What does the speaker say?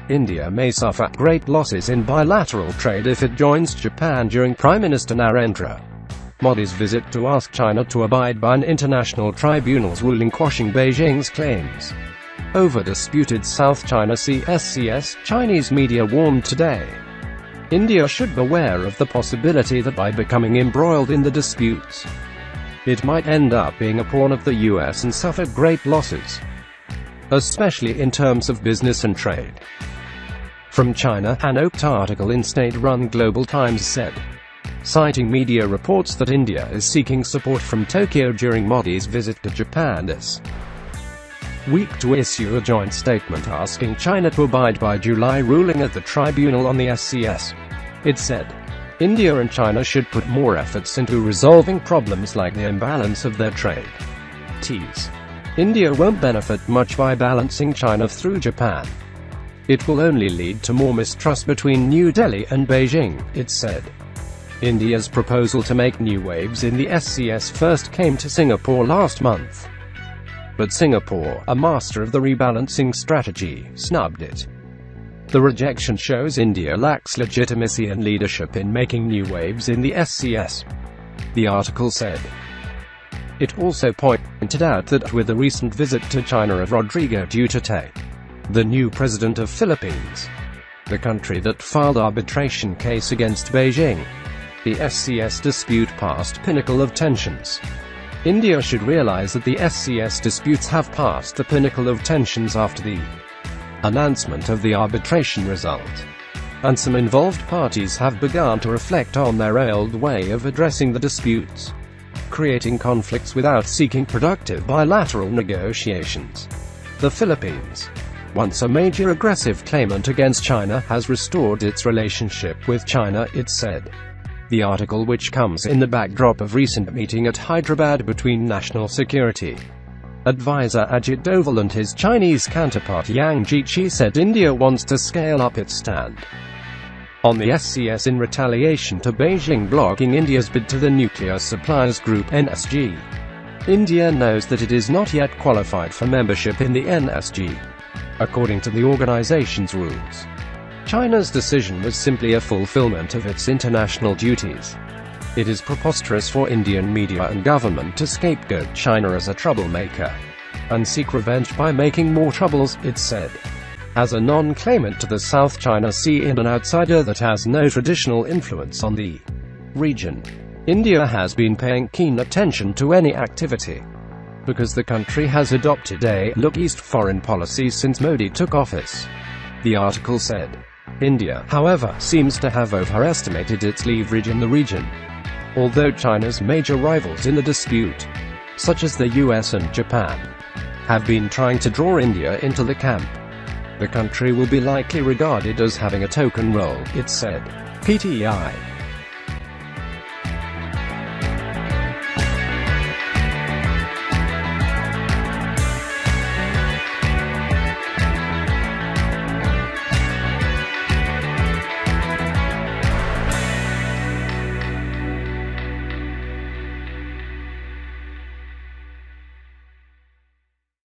India may suffer great losses in bilateral trade if it joins Japan during Prime Minister Narendra Modi's visit to ask China to abide by an international tribunal's ruling quashing Beijing's claims over disputed South China Sea SCS, Chinese media warned today. India should beware of the possibility that by becoming embroiled in the disputes, it might end up being a pawn of the US and suffer great losses, especially in terms of business and trade. From China, an oaked article in state-run Global Times said, citing media reports that India is seeking support from Tokyo during Modi's visit to Japan this week to issue a joint statement asking China to abide by July ruling at the tribunal on the SCS. It said, India and China should put more efforts into resolving problems like the imbalance of their trade. India won't benefit much by balancing China through Japan. It will only lead to more mistrust between New Delhi and Beijing, it said. India's proposal to make new waves in the SCS first came to Singapore last month. But Singapore, a master of the rebalancing strategy, snubbed it. The rejection shows India lacks legitimacy and leadership in making new waves in the SCS, the article said. It also pointed out that with the recent visit to China of Rodrigo Duterte, the new president of Philippines, the country that filed arbitration case against Beijing, the SCS dispute passed pinnacle of tensions. India should realize that the SCS disputes have passed the pinnacle of tensions after the announcement of the arbitration result, and some involved parties have begun to reflect on their old way of addressing the disputes, creating conflicts without seeking productive bilateral negotiations. The Philippines, once a major aggressive claimant against China, has restored its relationship with China, it said. The article, which comes in the backdrop of recent meeting at Hyderabad between National Security Advisor Ajit Doval and his Chinese counterpart Yang Jiechi, said India wants to scale up its stand on the SCS in retaliation to Beijing blocking India's bid to the Nuclear Suppliers Group (NSG). India knows that it is not yet qualified for membership in the NSG, according to the organization's rules. China's decision was simply a fulfillment of its international duties. It is preposterous for Indian media and government to scapegoat China as a troublemaker and seek revenge by making more troubles, it said. As a non-claimant to the South China Sea and an outsider that has no traditional influence on the region, India has been paying keen attention to any activity, because the country has adopted a look east foreign policy since Modi took office, the article said. India, however, seems to have overestimated its leverage in the region. Although China's major rivals in the dispute, such as the US and Japan, have been trying to draw India into the camp, the country will be likely regarded as having a token role, it said. PTI